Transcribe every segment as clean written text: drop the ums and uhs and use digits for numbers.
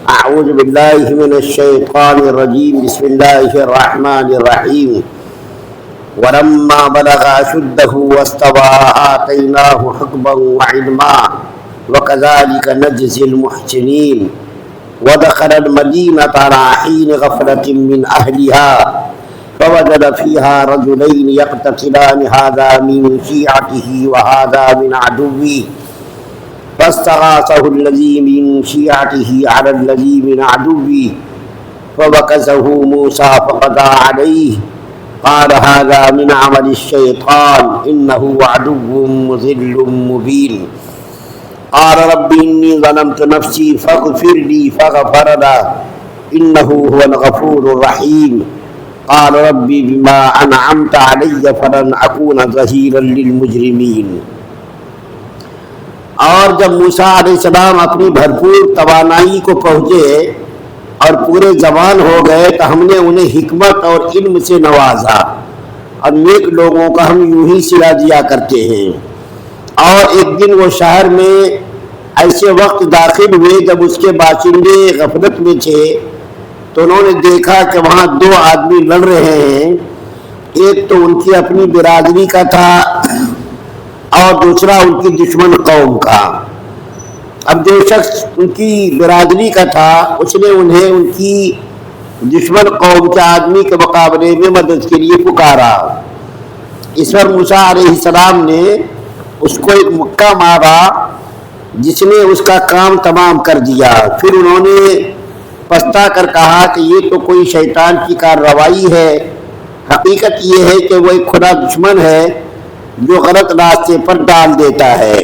أعوذ بالله من الشيطان الرجيم. بسم الله الرحمن الرحيم. ولما بلغ أشده واستوى آتيناه حكما وعلما وكذلك نجزي المحسنين. ودخل المدينة على حين غفلة من أهلها فوجد فيها رجلين يقتتلان هذا من شيعته وهذا من عدوه فاستغاثه الذي من شيعته على الذي من عدوه فوكزه موسى فقضى عليه قال هذا من عمل الشيطان إنه عدو مضل مبين. قال رب إني ظلمت نفسي فاغفر لي فغفر له إنه هو الغفور الرحيم. قال ربي بما أنعمت علي فلن أكون ظهيرا للمجرمين. اور جب موسیٰ علیہ السلام اپنی بھرپور توانائی کو پہنچے اور پورے جوان ہو گئے تو ہم نے انہیں حکمت اور علم سے نوازا، اور نیک لوگوں کا ہم یوں ہی صلہ دیا کرتے ہیں. اور ایک دن وہ شہر میں ایسے وقت داخل ہوئے جب اس کے باشندے غفلت میں تھے، تو انہوں نے دیکھا کہ وہاں دو آدمی لڑ رہے ہیں. ایک تو ان کی اپنی برادری کا تھا اور دوسرا ان کی دشمن قوم کا. اب جو شخص ان کی برادری کا تھا اس نے انہیں ان کی دشمن قوم کے آدمی کے مقابلے میں مدد کے لیے پکارا. اس پر موسیٰ علیہ السلام نے اس کو ایک مکہ مارا جس نے اس کا کام تمام کر دیا. پھر انہوں نے پچھتا کر کہا کہ یہ تو کوئی شیطان کی کارروائی ہے. حقیقت یہ ہے کہ وہ ایک کھلا دشمن ہے جو غلط راستے پر ڈال دیتا ہے.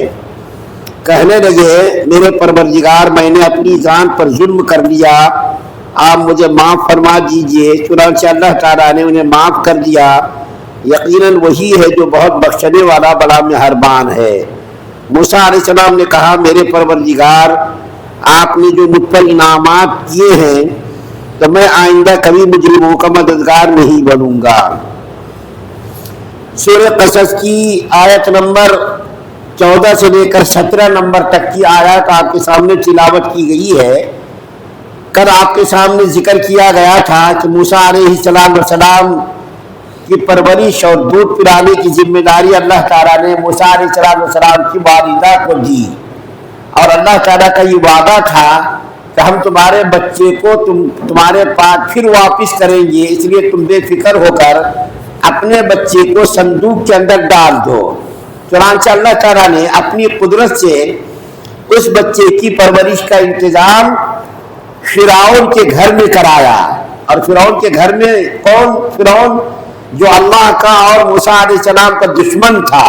کہنے لگے میرے پروردگار، میں نے اپنی جان پر ظلم کر لیا، آپ مجھے معاف فرما دیجئے. چنانچہ اللہ تعالیٰ نے انہیں معاف کر دیا. یقیناً وہی ہے جو بہت بخشنے والا بڑا مہربان ہے. موسیٰ علیہ السلام نے کہا میرے پروردگار، آپ نے جو مجھ پر انعامات کیے ہیں تو میں آئندہ کبھی مجرموں کا مددگار نہیں بنوں گا. سورہ قصص کی آیت نمبر 14 سے لے کر 17 نمبر تک کی آیات آپ کے سامنے تلاوت کی گئی ہے. کل آپ کے سامنے ذکر کیا گیا تھا کہ موسیٰ علیہ السلام کی پرورش اور دودھ پلانے کی ذمہ داری اللہ تعالیٰ نے موسیٰ علیہ السلام کی والدہ کو دی، اور اللہ تعالیٰ کا یہ وعدہ تھا کہ ہم تمہارے بچے کو تمہارے پاس پھر واپس کریں گے، اس لیے تم بے فکر ہو کر اپنے بچے کو صندوق کے اندر ڈال دو. چنانچہ اللہ تعالیٰ نے اپنی قدرت سے اس بچے کی پرورش کا انتظام فرعون کے گھر میں کرایا. اور فرعون کے گھر میں کون؟ فرعون جو اللہ کا اور موسیٰ علیہ السلام کا دشمن تھا.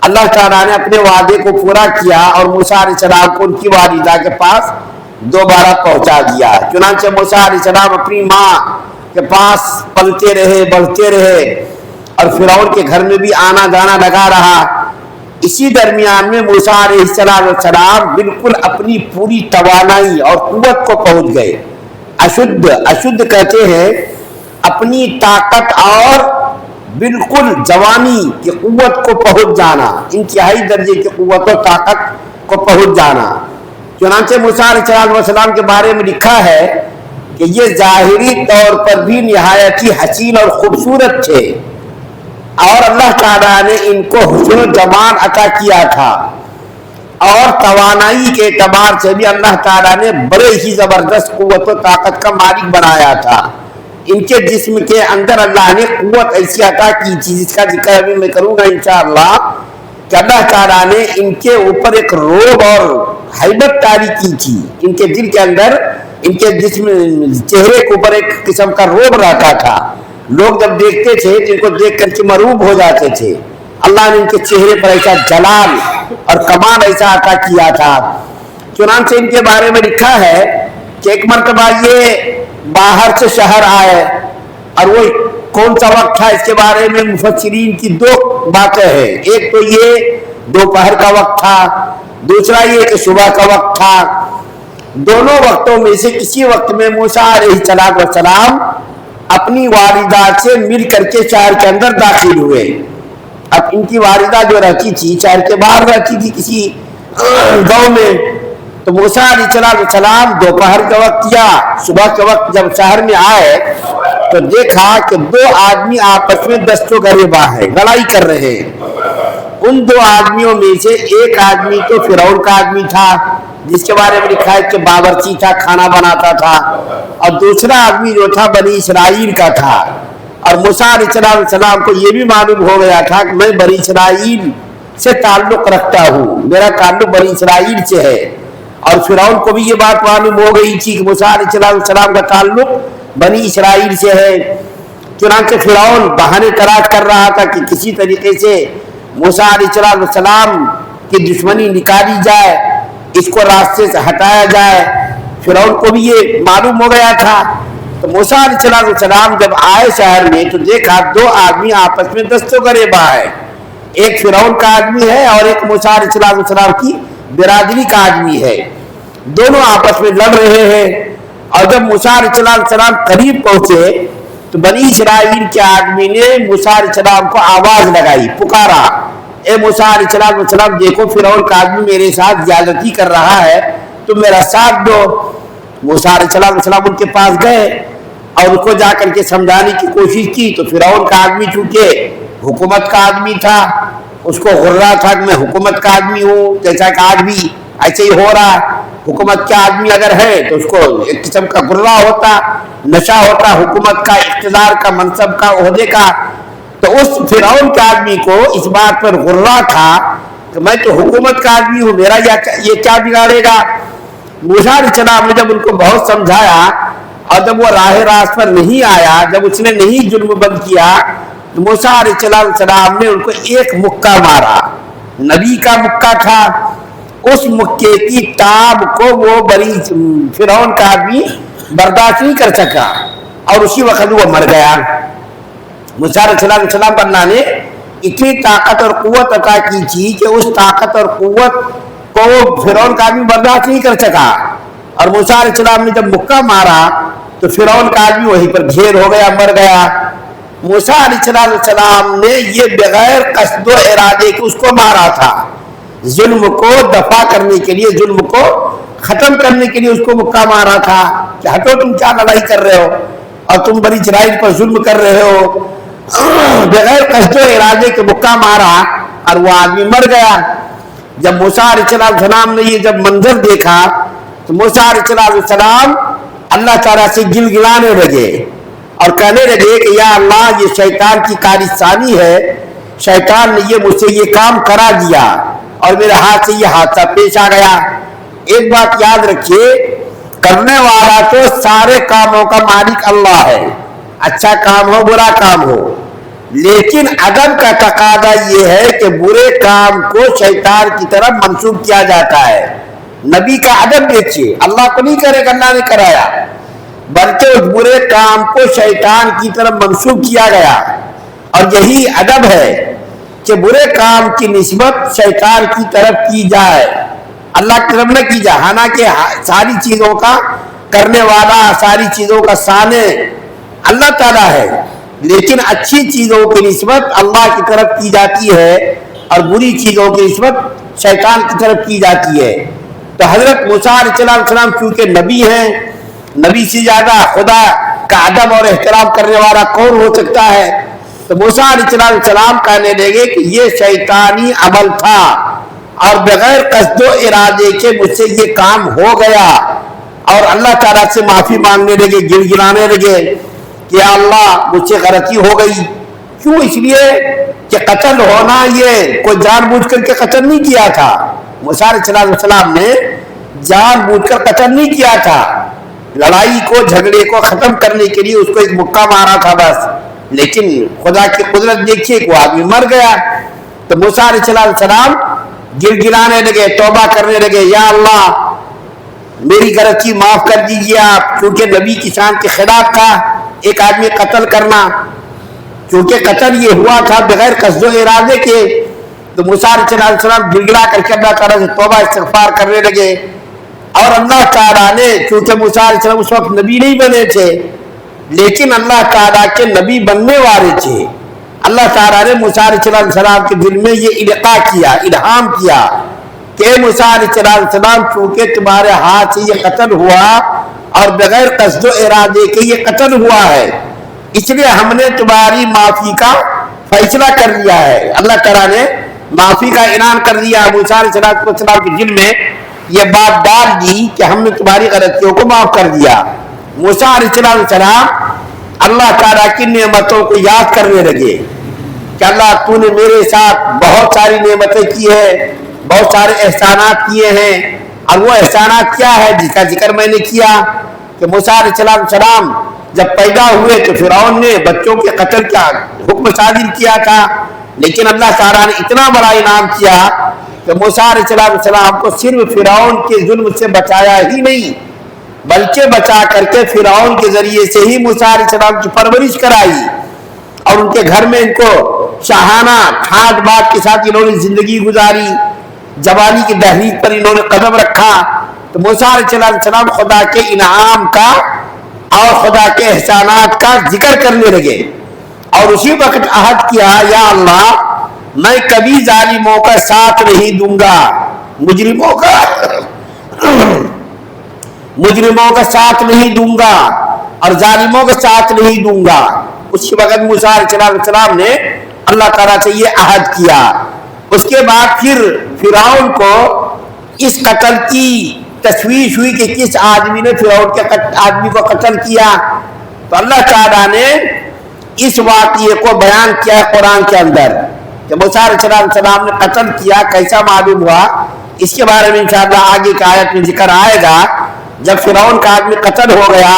اللہ تعالیٰ نے اپنے وعدے کو پورا کیا اور موسیٰ علیہ السلام کو ان کی والدہ کے پاس دوبارہ پہنچا دیا. چنانچہ موسیٰ علیہ السلام اپنی ماں کے پاس پلتے رہے، بڑھتے رہے، اور فرعون کے گھر میں بھی آنا جانا لگا رہا. اسی درمیان میں موسیٰ علیہ السلام بالکل اپنی پوری توانائی اور قوت کو پہنچ گئے. اشد کہتے ہیں اپنی طاقت اور بالکل جوانی کی قوت کو پہنچ جانا، انتہائی درجے کی قوت و طاقت کو پہنچ جانا. چنانچہ موسیٰ علیہ السلام کے بارے میں لکھا ہے کہ یہ ظاہری طور پر بھی نہایت ہی حسین اور خوبصورت تھے، اور اللہ تعالیٰ نے ان کو حسن و جمال عطا کیا تھا، اور توانائی کے اعتبار سے بھی اللہ تعالیٰ نے بڑے ہی زبردست قوت و طاقت کا مالک بنایا تھا. ان کے جسم کے اندر اللہ نے قوت ایسی عطا کی تھی جس کا ذکر ابھی میں کروں گا انشاءاللہ، کہ اللہ تعالیٰ نے ان کے اوپر ایک روب اور ہیبت طاری کی تھی. ان کے دل کے اندر، ان کے جسم چہرے کے اوپر ایک قسم کا روب رہتا تھا. لوگ جب دیکھتے تھے تو ان کو دیکھ کر کے مرعوب ہو جاتے تھے. اللہ نے ان کے چہرے پر ایسا جلال اور کمال ایسا عطا کیا تھا. چنانچہ ان کے بارے میں لکھا ہے کہ ایک مرتبہ یہ باہر سے شہر آئے، اور وہ کون سا وقت تھا اس کے بارے میں مفسرین کی دو باتیں ہیں. ایک تو یہ دوپہر کا وقت تھا، دوسرا یہ کہ صبح کا وقت تھا. دونوں وقتوں میں سے کسی وقت میں موسیٰ علیہ السلام اپنی والدہ سے مل کر کے شہر کے اندر داخل ہوئے. اب ان کی والدہ جو رہتی تھی شہر کے باہر رہتی تھی کسی گاؤں میں، تو موسیٰ علیہ السلام دوپہر کا وقت یا صبح کے وقت جب شہر میں آئے تو دیکھا کہ دو آدمی آپس میں دستوں گریباں ہیں، لڑائی کر رہے ہیں۔ ان دو آدمیوں میں سے ایک آدمی تو فرعون کا آدمی تھا جس کے بارے میں لکھا ہے کہ باورچی تھا، کھانا بناتا تھا، اور دوسرا آدمی جو تھا بنی اسرائیل کا تھا۔ اور موسیٰ علیہ السلام کو یہ بھی معلوم ہو گیا تھا کہ میں بنی اسرائیل سے تعلق رکھتا ہوں، میرا تعلق بنی اسرائیل سے ہے، اور فرعون کو بھی یہ بات معلوم ہو گئی تھی کہ موسیٰ علیہ السلام کا تعلق بنی اسرائیل سے ہے۔ چنانچہ فرعون بہانے تلاش کر رہا تھا کہ کسی طریقے سے موسیٰ علیہ السلام کی دشمنی نکالی جائے، اس کو راستے سے ہٹایا جائے۔ فرعون کو بھی یہ معلوم ہو گیا تھا۔ تو موسیٰ علیہ السلام جب آئے شہر میں تو دیکھا دو آدمی آپس میں دستوں گریباں ہے، ایک فرعون کا آدمی ہے اور ایک موسیٰ علیہ السلام کی برادری کا آدمی ہے، دونوں آپس میں لڑ رہے ہیں۔ اور جب موسیٰ علیہ السلام قریب پہنچے تو بنی اسرائیل کے آدمی نے موسیٰ علیہ السلام کو آواز لگائی، پکارا، اے موسیٰ علیہ السلام دیکھو فرعون کا آدمی میرے ساتھ زیادتی کر رہا ہے، تم میرا ساتھ دو۔ موسیٰ علیہ السلام ان کے پاس گئے اور ان کو جا کر کے سمجھانے کی کوشش کی تو فرعون کا آدمی چونکہ حکومت کا آدمی تھا، اس کو غرہ تھا کہ میں حکومت کا آدمی ہوں، جیسا کہ آج بھی ایسے ہی ہو رہا، حکومت کا آدمی اگر ہے تو اس کو ایک قسم کا غرہ ہوتا، نشہ ہوتا حکومت کا، اقتدار کا، منصب کا، عہدے کا۔ تو اس فرعون کے آدمی کو اس بات پر غرہ تھا کہ میں تو حکومت کا آدمی ہوں، میرا یہ کیا بگاڑے گا۔ موسیٰ علیہ السلام نے جب ان کو بہت سمجھایا اور جب وہ راہ راست پر نہیں آیا، جب اس نے نہیں جرم بند کیا تو موسیٰ علیہ السلام نے ان کو ایک مکہ مارا، نبی کا مکہ تھا۔ اس مکے کی تاب کو وہ بڑی فرعون کا آدمی برداشت نہیں کر سکا اور اسی وقت وہ مر گیا۔ موسیٰ علیہ السلام پر اللہ نے اتنی طاقت اور قوت عطا کی تھی کہ اس طاقت اور قوت کو فرعون کا آدمی برداشت نہیں کر سکا، اور موسیٰ علیہ السلام نے جب مکہ مارا تو فرعون کا آدمی وہیں پر ڈھیر ہو گیا، مر گیا۔ موسیٰ علیہ السلام نے یہ بغیر قصد و ارادے کے اس کو مارا تھا، ظلم کو دفع کرنے کے لیے، ظلم کو ختم کرنے کے لیے اس کو مکہ مارا تھا کہ ہٹو تم کیا لڑائی کر رہے ہو اور تم بنی اسرائیل پر ظلم کر رہے ہو۔ بغیر قصد و ارادے کے مکہ مارا اور وہ آدمی مر گیا۔ جب موسیٰ علیہ السلام نے یہ جب منظر دیکھا تو موسیٰ علیہ السلام اللہ تعالیٰ سے گل گلانے لگے اور کہنے لگے کہ یا اللہ یہ شیطان کی کارثانی ہے، شیطان نے یہ مجھ سے یہ کام کرا دیا اور میرے ہاتھ سے یہ حادثہ پیش آ گیا۔ ایک بات یاد رکھیے، کرنے والا تو سارے کاموں کا مالک اللہ ہے، اچھا کام ہو برا کام ہو، لیکن ادب کا تقاضا یہ ہے کہ برے کام کو شیطان کی طرف منسوب کیا جاتا ہے۔ نبی کا ادب دیکھیے، اللہ کو نہیں کرے گا اللہ نے کرایا، بلکہ اس برے کام کو شیطان کی طرف منسوب کیا گیا، اور یہی ادب ہے کہ برے کام کی نسبت شیطان کی طرف کی جائے، اللہ کی طرف نہ کی جائے۔ حالانکہ ساری چیزوں کا کرنے والا، ساری چیزوں کا صانع اللہ تعالیٰ ہے، لیکن اچھی چیزوں کی نسبت اللہ کی طرف کی جاتی ہے اور بری چیزوں کی نسبت شیطان کی طرف کی جاتی ہے۔ تو حضرت موسیٰ علیہ السلام چونکہ نبی ہیں، نبی سے زیادہ خدا کا ادب اور احترام کرنے والا کون ہو سکتا ہے؟ تو موسیٰ علیہ السلام کہنے لگے کہ یہ شیطانی عمل تھا اور بغیر قصد و ارادے کے مجھ سے یہ کام ہو گیا، اور اللہ تعالیٰ سے معافی مانگنے لگے، گڑ گڑانے لگے کہ یا اللہ مجھ سے غلطی ہو گئی۔ کیوں؟ اس لیے کہ قتل ہونا یہ کوئی جان بوجھ کر کے قتل نہیں کیا تھا، موسیٰ علیہ السلام نے جان بوجھ کر قتل نہیں کیا تھا، لڑائی کو جھگڑے کو ختم کرنے کے لیے اس کو ایک مکہ مارا تھا بس، لیکن خدا کی قدرت دیکھیے کہ وہ آدمی مر گیا۔ تو موسیٰ علیہ السلام گڑ گڑانے لگے، توبہ کرنے لگے، یا اللہ میری غلطی معاف کر دیجیے آپ، کیونکہ نبی کی شان کے خلاف تھا ایک آدمی قتل کرنا، کیونکہ قتل یہ ہوا تھا بغیر قصد و ارادے کے۔ تو موسیٰ علیہ السلام گڑ گڑا کر کے اللہ تعالیٰ سے توبہ استغفار کرنے لگے، اور اللہ تعالیٰ نے، چونکہ موسیٰ علیہ السلام اس وقت نبی نہیں بنے تھے لیکن اللہ تعالیٰ کے نبی بننے والے تھے، اللہ تعالیٰ نے موسیٰ علیہ السلام کے دل میں یہ القاء کیا، الہام کیا کہ موسیٰ علیہ السلام چونکہ تمہارے ہاتھ سے یہ قتل ہوا اور بغیر قصد و ارادے کے یہ قتل ہوا ہے، اس لیے ہم نے تمہاری معافی کا فیصلہ کر لیا ہے۔ اللہ تعالیٰ نے معافی کا اعلان کر دیا۔ موسیٰ علیہ السلام کے دل میں یہ بات ڈال دی کہ ہم نے تمہاری غلطیوں کو معاف کر دیا۔ موسیٰ علیہ السلام اللہ تعالیٰ کی نعمتوں کو یاد کرنے لگے کہ اللہ تو نے میرے ساتھ بہت ساری نعمتیں کی ہیں، بہت سارے احسانات کیے ہیں، اور وہ احسانات کیا ہے جس کا ذکر میں نے کیا کہ موسیٰ علیہ السلام جب پیدا ہوئے تو فرعون نے بچوں کے قتل کا حکم صادر کیا تھا، لیکن اللہ تعالیٰ نے اتنا بڑا انعام کیا کہ موسیٰ علیہ السلام کو صرف فرعون کے ظلم سے بچایا ہی نہیں بلکہ بچا کر کے فرعون کے ذریعے سے ہی موسیٰ علیہ السلام کی پرورش کرائی، اور ان کے گھر میں ان کو شاہانہ ٹھاٹ بات کے ساتھ انہوں نے زندگی گزاری، جوانی کی دہلیز پر انہوں نے قدم رکھا۔ تو موسیٰ علیہ السلام خدا کے انعام کا اور خدا کے احسانات کا ذکر کرنے لگے، اور اسی وقت عہد کیا، یا اللہ میں کبھی ظالموں کا ساتھ نہیں دوں گا، مجرموں کا ساتھ نہیں دوں گا اور ظالموں کا ساتھ نہیں دوں گا۔ اسی وقت موسیٰ علیہ السلام نے اللہ تعالیٰ سے یہ عہد کیا۔ اس کے بعد پھر فرعون کو اس قتل کی تشویش ہوئی کہ کس آدمی نے فرعون کے آدمی کو قتل کیا، تو اللہ تعالیٰ نے اس واقعے کو بیان کیا ہے قرآن کے اندر کہ موسیٰ علیہ السلام نے قتل کیا، کیسا معلوم ہوا، اس کے بارے میں انشاءاللہ آگے کی آیت میں ذکر آئے گا۔ جب فرعون کا آدمی قتل ہو گیا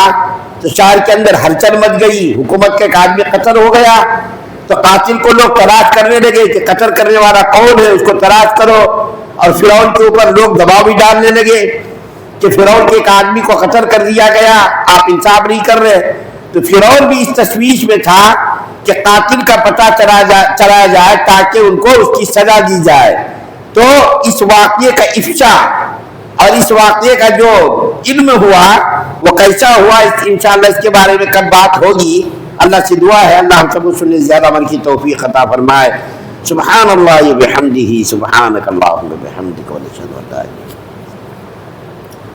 تو شہر کے اندر ہلچل مچ گئی، حکومت کا ایک آدمی قتل ہو گیا تو قاتل کو لوگ تلاش کرنے لگے کہ قتل کرنے والا کون ہے، اس کو تلاش کرو، اور فرعون کے اوپر لوگ دباؤ بھی ڈالنے لگے کہ فرعون کے ایک آدمی کو قتل کر دیا گیا، آپ انصاف نہیں کر رہے۔ تو فرعون بھی اس تشویش میں تھا کہ قاتل کا پتہ چلا جائے تاکہ ان کو اس کی سزا دی جائے۔ تو اس واقعے کا افشا اور اس واقعے کا جو علم ہوا وہ کیسا ہوا، انشاءاللہ اس کے بارے میں کل بات ہوگی۔ اللہ سے دعا ہے اللہ ہم سب کو سننے زیادہ عمل کی توفیق عطا فرمائے۔ سبحان اللہ و بحمدہ، سبحانک اللہم و بحمدک، و نشہد ان لا الہ الا انت